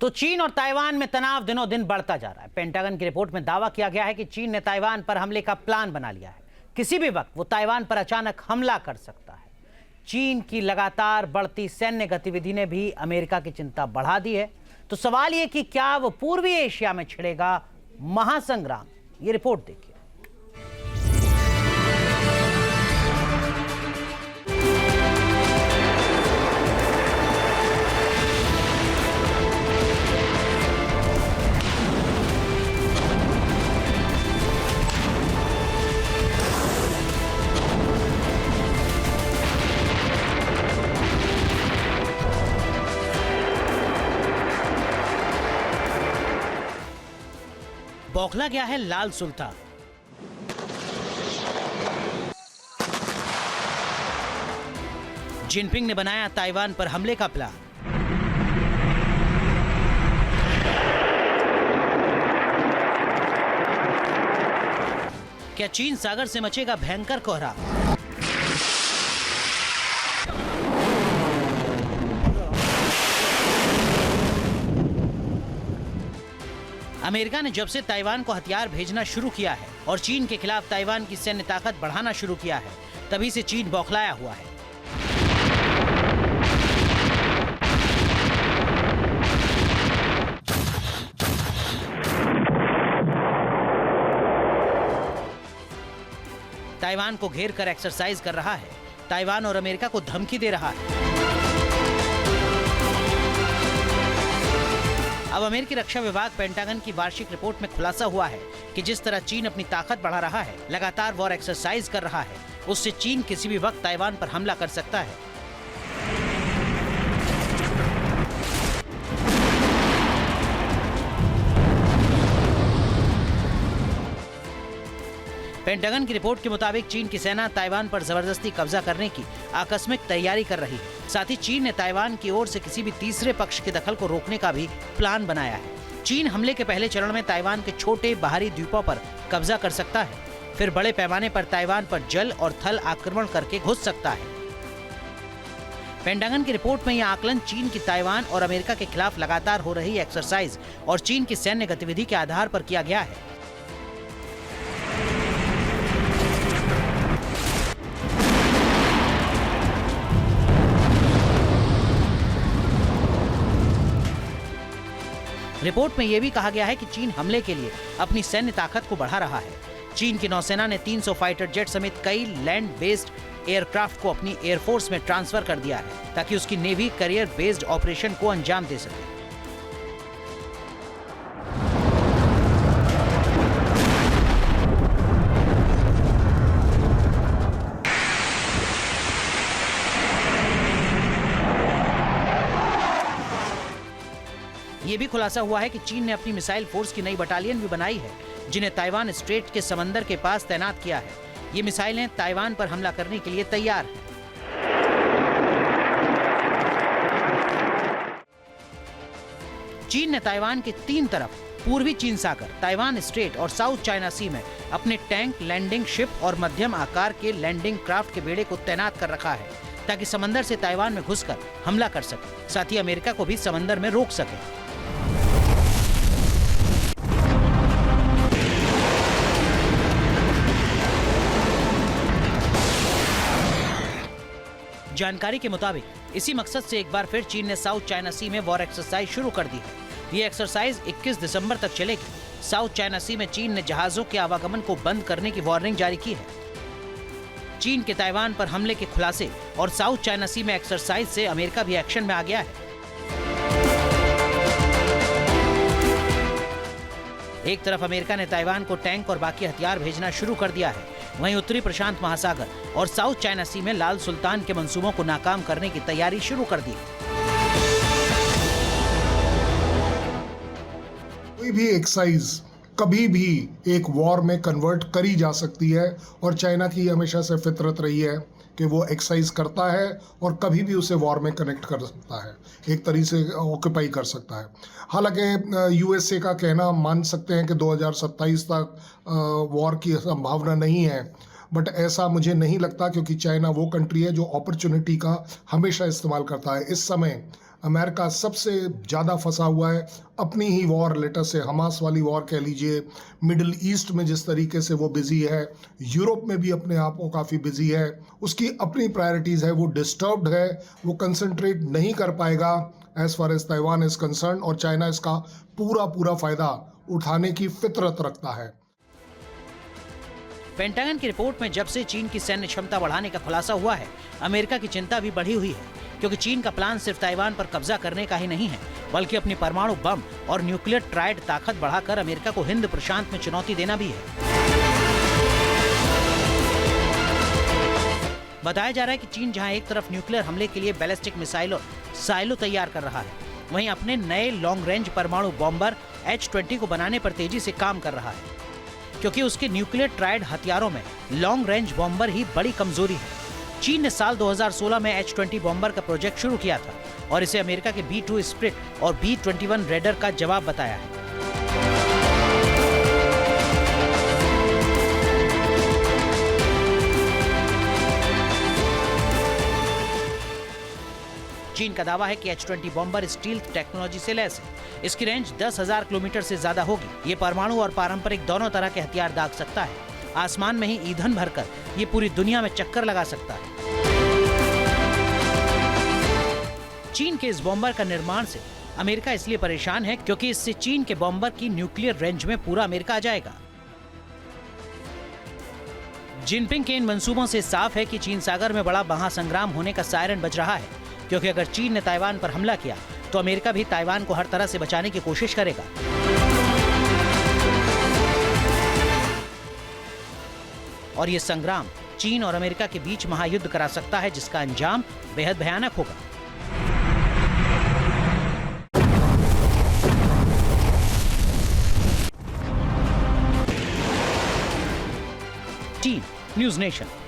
तो चीन और ताइवान में तनाव दिनों दिन बढ़ता जा रहा है। पेंटागन की रिपोर्ट में दावा किया गया है कि चीन ने ताइवान पर हमले का प्लान बना लिया है। किसी भी वक्त वो ताइवान पर अचानक हमला कर सकता है। चीन की लगातार बढ़ती सैन्य गतिविधि ने भी अमेरिका की चिंता बढ़ा दी है। तो सवाल ये कि क्या वो पूर्वी एशिया में छिड़ेगा महासंग्राम? ये रिपोर्ट देखिए। बौखला गया है लाल सुल्तान। जिनपिंग ने बनाया ताइवान पर हमले का प्लान। क्या चीन सागर से मचेगा भयंकर कोहरा? अमेरिका ने जब से ताइवान को हथियार भेजना शुरू किया है और चीन के खिलाफ ताइवान की सैन्य ताकत बढ़ाना शुरू किया है, तभी से चीन बौखलाया हुआ है। ताइवान को घेर कर एक्सरसाइज कर रहा है। ताइवान और अमेरिका को धमकी दे रहा है। अब अमेरिकी रक्षा विभाग पेंटागन की वार्षिक रिपोर्ट में खुलासा हुआ है कि जिस तरह चीन अपनी ताकत बढ़ा रहा है, लगातार वॉर एक्सरसाइज कर रहा है, उससे चीन किसी भी वक्त ताइवान पर हमला कर सकता है। पेंटागन की रिपोर्ट के मुताबिक चीन की सेना ताइवान पर जबरदस्ती कब्जा करने की आकस्मिक तैयारी कर रही है। साथ ही चीन ने ताइवान की ओर से किसी भी तीसरे पक्ष के दखल को रोकने का भी प्लान बनाया है। चीन हमले के पहले चरण में ताइवान के छोटे बाहरी द्वीपों पर कब्जा कर सकता है, फिर बड़े पैमाने पर ताइवान पर जल और थल आक्रमण करके घुस सकता है। पेंटागन की रिपोर्ट में यह आकलन चीन की ताइवान और अमेरिका के खिलाफ लगातार हो रही एक्सरसाइज और चीन की सैन्य गतिविधि के आधार पर किया गया है। रिपोर्ट में यह भी कहा गया है कि चीन हमले के लिए अपनी सैन्य ताकत को बढ़ा रहा है। चीन की नौसेना ने 300 फाइटर जेट समेत कई लैंड बेस्ड एयरक्राफ्ट को अपनी एयरफोर्स में ट्रांसफर कर दिया है ताकि उसकी नेवी करियर बेस्ड ऑपरेशन को अंजाम दे सके। ये भी खुलासा हुआ है कि चीन ने अपनी मिसाइल फोर्स की नई बटालियन भी बनाई है, जिन्हें ताइवान स्ट्रेट के समंदर के पास तैनात किया है। ये मिसाइलें ताइवान पर हमला करने के लिए तैयार हैं। चीन ने ताइवान के 3 तरफ पूर्वी चीन सागर, ताइवान स्ट्रेट और साउथ चाइना सी में अपने टैंक, लैंडिंग शिप और मध्यम आकार के लैंडिंग क्राफ्ट के बेड़े को तैनात कर रखा है ताकि समंदर से ताइवान में घुसकर हमला कर सके, साथ ही अमेरिका को भी समंदर में रोक सके। जानकारी के मुताबिक इसी मकसद से एक बार फिर चीन ने साउथ चाइना सी में वॉर एक्सरसाइज शुरू कर दी है। ये एक्सरसाइज 21 दिसंबर तक चलेगी। साउथ चाइना सी में चीन ने जहाजों के आवागमन को बंद करने की वार्निंग जारी की है। चीन के ताइवान पर हमले के खुलासे और साउथ चाइना सी में एक्सरसाइज से अमेरिका भी एक्शन में आ गया है। एक तरफ अमेरिका ने ताइवान को टैंक और बाकी हथियार भेजना शुरू कर दिया है, वहीं उत्तरी प्रशांत महासागर और साउथ चाइना सी में लाल सुल्तान के मंसूबों को नाकाम करने की तैयारी शुरू कर दी। कोई भी एक्सरसाइज कभी भी एक वॉर में कन्वर्ट करी जा सकती है और चाइना की हमेशा से फितरत रही है कि वो एक्सरसाइज करता है और कभी भी उसे वॉर में कनेक्ट कर सकता है, एक तरीके से ऑक्यूपाई कर सकता है। हालांकि यूएसए का कहना मान सकते हैं कि 2027 तक वॉर की संभावना नहीं है, बट ऐसा मुझे नहीं लगता क्योंकि चाइना वो कंट्री है जो अपॉर्चुनिटी का हमेशा इस्तेमाल करता है। इस समय अमेरिका सबसे ज़्यादा फंसा हुआ है अपनी ही वॉर, लेटेस्ट से हमास वाली वॉर कह लीजिए, मिडिल ईस्ट में जिस तरीके से वो बिजी है, यूरोप में भी अपने आप को काफ़ी बिजी है, उसकी अपनी प्रायोरिटीज़ है, वो डिस्टर्ब्ड है, वो कंसंट्रेट नहीं कर पाएगा as far as Taiwan is concern, और चाइना इसका पूरा फ़ायदा उठाने की फितरत रखता है। पेंटागन की रिपोर्ट में जब से चीन की सैन्य क्षमता बढ़ाने का खुलासा हुआ है, अमेरिका की चिंता भी बढ़ी हुई है, क्योंकि चीन का प्लान सिर्फ ताइवान पर कब्जा करने का ही नहीं है, बल्कि अपनी परमाणु बम और न्यूक्लियर ट्रायड ताकत बढ़ाकर अमेरिका को हिंद प्रशांत में चुनौती देना भी है। बताया जा रहा है कि चीन जहां एक तरफ न्यूक्लियर हमले के लिए बैलिस्टिक मिसाइल और साइलो तैयार कर रहा है, वहीं अपने नए लॉन्ग रेंज परमाणु बॉम्बर H-20 को बनाने पर तेजी से काम कर रहा है, क्योंकि उसके न्यूक्लियर ट्रायड हथियारों में लॉन्ग रेंज बॉम्बर ही बड़ी कमजोरी है। चीन ने साल 2016 में H-20 बॉम्बर का प्रोजेक्ट शुरू किया था और इसे अमेरिका के B-2 स्प्रिट और B-21 रेडर का जवाब बताया है। चीन का दावा है कि H-20 बॉम्बर स्टील टेक्नोलॉजी से लैस है। इसकी रेंज 10,000 किलोमीटर से ज्यादा होगी। ये परमाणु और पारंपरिक दोनों तरह के हथियार दाग सकता है। आसमान में ही ईंधन भरकर ये पूरी दुनिया में चक्कर लगा सकता है। चीन के इस बॉम्बर का निर्माण से अमेरिका इसलिए परेशान है क्योंकि इससे चीन के बॉम्बर की न्यूक्लियर रेंज में पूरा अमेरिका आ जाएगा। जिनपिंग के इन मंसूबों से साफ है कि चीन सागर में बड़ा महासंग्राम होने का सायरन बज रहा है, क्योंकि अगर चीन ने ताइवान पर हमला किया तो अमेरिका भी ताइवान को हर तरह से बचाने की कोशिश करेगा। और ये संग्राम चीन और अमेरिका के बीच महायुद्ध करा सकता है, जिसका अंजाम बेहद भयानक होगा। Team news nation.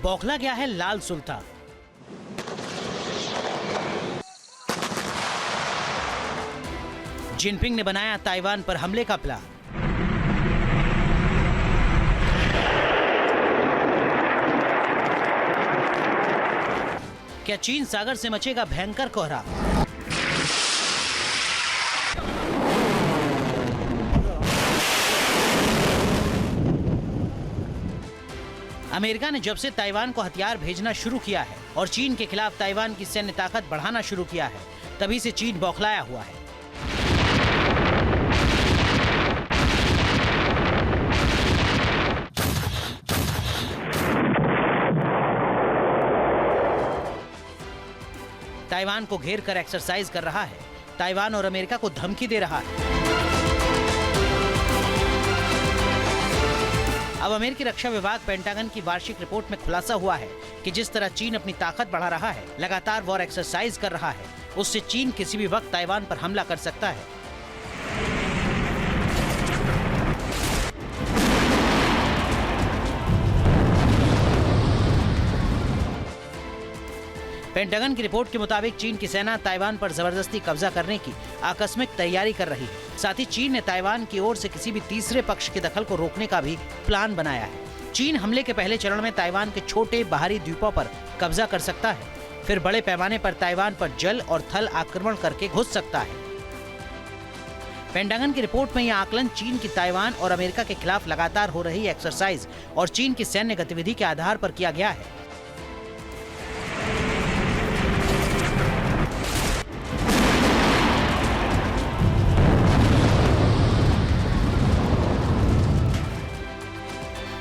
बौखला गया है लाल सुल्तान। जिनपिंग ने बनाया ताइवान पर हमले का प्लान। क्या चीन सागर से मचेगा भयंकर कोहरा? अमेरिका ने जब से ताइवान को हथियार भेजना शुरू किया है और चीन के खिलाफ ताइवान की सैन्य ताकत बढ़ाना शुरू किया है, तभी से चीन बौखलाया हुआ है। ताइवान को घेर कर एक्सरसाइज कर रहा है, ताइवान और अमेरिका को धमकी दे रहा है। अब अमेरिकी रक्षा विभाग पेंटागन की वार्षिक रिपोर्ट में खुलासा हुआ है कि जिस तरह चीन अपनी ताकत बढ़ा रहा है, लगातार वॉर एक्सरसाइज कर रहा है, उससे चीन किसी भी वक्त ताइवान पर हमला कर सकता है। पेंटागन की रिपोर्ट के मुताबिक चीन की सेना ताइवान पर जबरदस्ती कब्जा करने की आकस्मिक तैयारी कर रही है। साथ ही चीन ने ताइवान की ओर से किसी भी तीसरे पक्ष के दखल को रोकने का भी प्लान बनाया है। चीन हमले के पहले चरण में ताइवान के छोटे बाहरी द्वीपों पर कब्जा कर सकता है, फिर बड़े पैमाने पर ताइवान पर जल और थल आक्रमण करके घुस सकता है। पेंटागन की रिपोर्ट में यह आकलन चीन की ताइवान और अमेरिका के खिलाफ लगातार हो रही एक्सरसाइज और चीन की सैन्य गतिविधि के आधार पर किया गया है।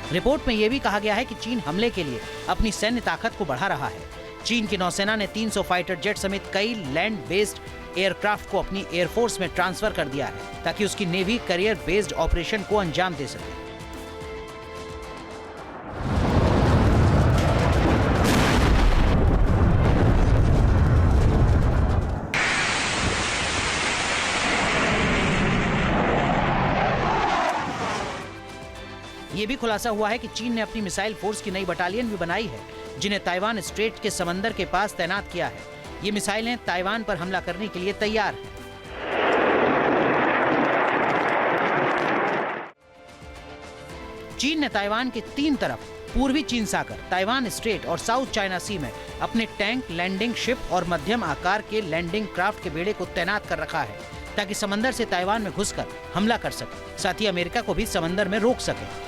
रिपोर्ट में यह भी कहा गया है कि चीन हमले के लिए अपनी सैन्य ताकत को बढ़ा रहा है। चीन की नौसेना ने 300 फाइटर जेट समेत कई लैंड बेस्ड एयरक्राफ्ट को अपनी एयरफोर्स में ट्रांसफर कर दिया है, ताकि उसकी नेवी करियर बेस्ड ऑपरेशन को अंजाम दे सके। ये भी खुलासा हुआ है कि चीन ने अपनी मिसाइल फोर्स की नई बटालियन भी बनाई है, जिन्हें ताइवान स्ट्रेट के समंदर के पास तैनात किया है। ये मिसाइलें ताइवान पर हमला करने के लिए तैयार हैं। चीन ने ताइवान के 3 तरफ पूर्वी चीन सागर, ताइवान स्ट्रेट और साउथ चाइना सी में अपने टैंक, लैंडिंग शिप और मध्यम आकार के लैंडिंग क्राफ्ट के बेड़े को तैनात कर रखा है, ताकि समंदर से ताइवान में घुसकर हमला कर सके, साथ ही अमेरिका को भी समंदर में रोक सके।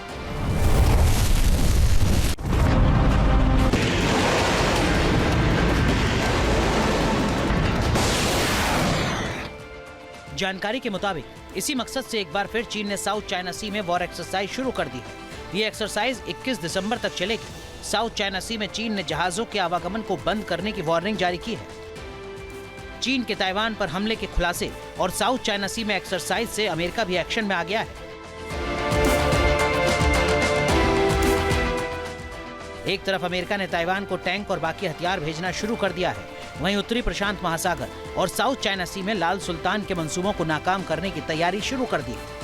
जानकारी के मुताबिक इसी मकसद से एक बार फिर चीन ने साउथ चाइना सी में वॉर एक्सरसाइज शुरू कर दी है। ये एक्सरसाइज 21 दिसंबर तक चलेगी। साउथ चाइना सी में चीन ने जहाजों के आवागमन को बंद करने की वार्निंग जारी की है। चीन के ताइवान पर हमले के खुलासे और साउथ चाइना सी में एक्सरसाइज से अमेरिका भी एक्शन में आ गया है। एक तरफ अमेरिका ने ताइवान को टैंक और बाकी हथियार भेजना शुरू कर दिया है, वहीं उत्तरी प्रशांत महासागर और साउथ चाइना सी में लाल सुल्तान के मंसूबों को नाकाम करने की तैयारी शुरू कर दी है।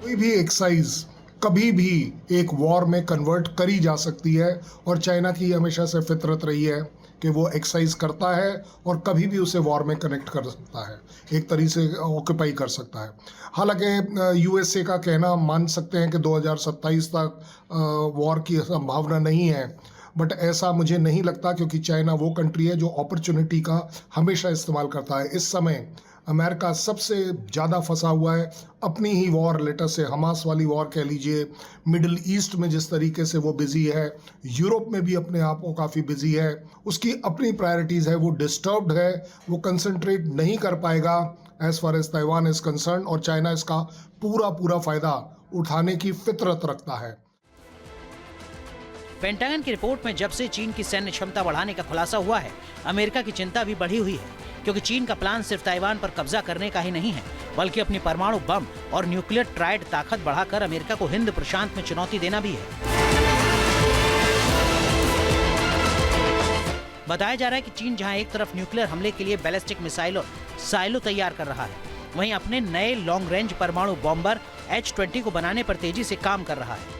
कोई भी एक्सरसाइज कभी भी एक वॉर में कन्वर्ट करी जा सकती है और चाइना की हमेशा से फितरत रही है कि वो एक्सरसाइज करता है और कभी भी उसे वॉर में कनेक्ट कर सकता है, एक तरीके से ऑक्यूपाई कर सकता है। हालांकि यूएसए का कहना मान सकते हैं कि 2027 तक वॉर की संभावना नहीं है, बट ऐसा मुझे नहीं लगता, क्योंकि चाइना वो कंट्री है जो अपॉर्चुनिटी का हमेशा इस्तेमाल करता है। इस समय अमेरिका सबसे ज़्यादा फंसा हुआ है अपनी ही वॉर, लेटेस्ट से हमास वाली वॉर कह लीजिए, मिडिल ईस्ट में जिस तरीके से वो बिजी है, यूरोप में भी अपने आप को काफ़ी बिजी है, उसकी अपनी प्रायोरिटीज़ है, वो डिस्टर्ब्ड है, वो कंसंट्रेट नहीं कर पाएगा as far as Taiwan is concern, और चाइना इसका पूरा फ़ायदा उठाने की फितरत रखता है। पेंटागन की रिपोर्ट में जब से चीन की सैन्य क्षमता बढ़ाने का खुलासा हुआ है, अमेरिका की चिंता भी बढ़ी हुई है, क्योंकि चीन का प्लान सिर्फ ताइवान पर कब्जा करने का ही नहीं है, बल्कि अपनी परमाणु बम और न्यूक्लियर ट्राइड ताकत बढ़ाकर अमेरिका को हिंद प्रशांत में चुनौती देना भी है। बताया जा रहा है कि चीन जहां एक तरफ न्यूक्लियर हमले के लिए बैलिस्टिक मिसाइल और साइलो तैयार कर रहा है, वहीं अपने नए लॉन्ग रेंज परमाणु बॉम्बर H-20 को बनाने पर तेजी से काम कर रहा है,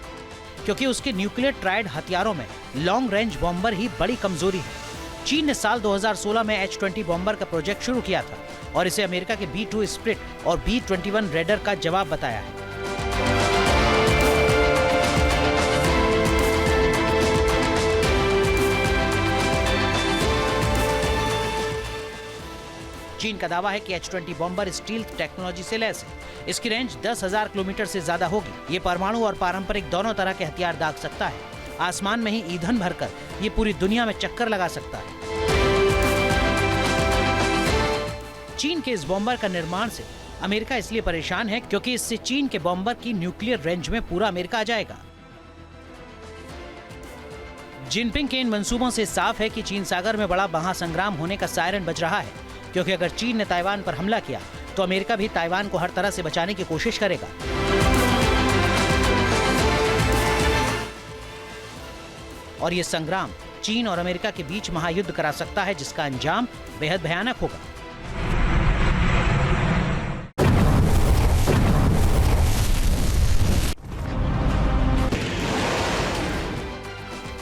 क्योंकि उसके न्यूक्लियर ट्राइड हथियारों में लॉन्ग रेंज बॉम्बर ही बड़ी कमजोरी है। चीन ने साल 2016 में H-20 बॉम्बर का प्रोजेक्ट शुरू किया था और इसे अमेरिका के B-2 स्प्लिट और B-21 रेडर का जवाब बताया है। चीन का दावा है कि H-20 बॉम्बर स्टील टेक्नोलॉजी से लैस है। इसकी रेंज 10,000 किलोमीटर से ज्यादा होगी। ये परमाणु और पारंपरिक दोनों तरह के हथियार दाग सकता है। आसमान में ही ईंधन भरकर ये पूरी दुनिया में चक्कर लगा सकता है। चीन के इस बॉम्बर का निर्माण से अमेरिका इसलिए परेशान है क्योंकि इससे चीन के बॉम्बर की न्यूक्लियर रेंज में पूरा अमेरिका आ जाएगा। जिनपिंग के इन मंसूबों से साफ है कि चीन सागर में बड़ा महासंग्राम होने का सायरन बज रहा है, क्योंकि अगर चीन ने ताइवान पर हमला किया तो अमेरिका भी ताइवान को हर तरह से बचाने की कोशिश करेगा। और ये संग्राम चीन और अमेरिका के बीच महायुद्ध करा सकता है, जिसका अंजाम बेहद भयानक होगा।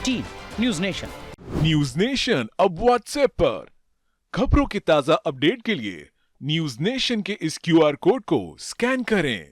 Team news nation. News nation अब व्हाट्सएप पर खबरों के ताजा अपडेट के लिए न्यूज नेशन के इस QR कोड को स्कैन करें।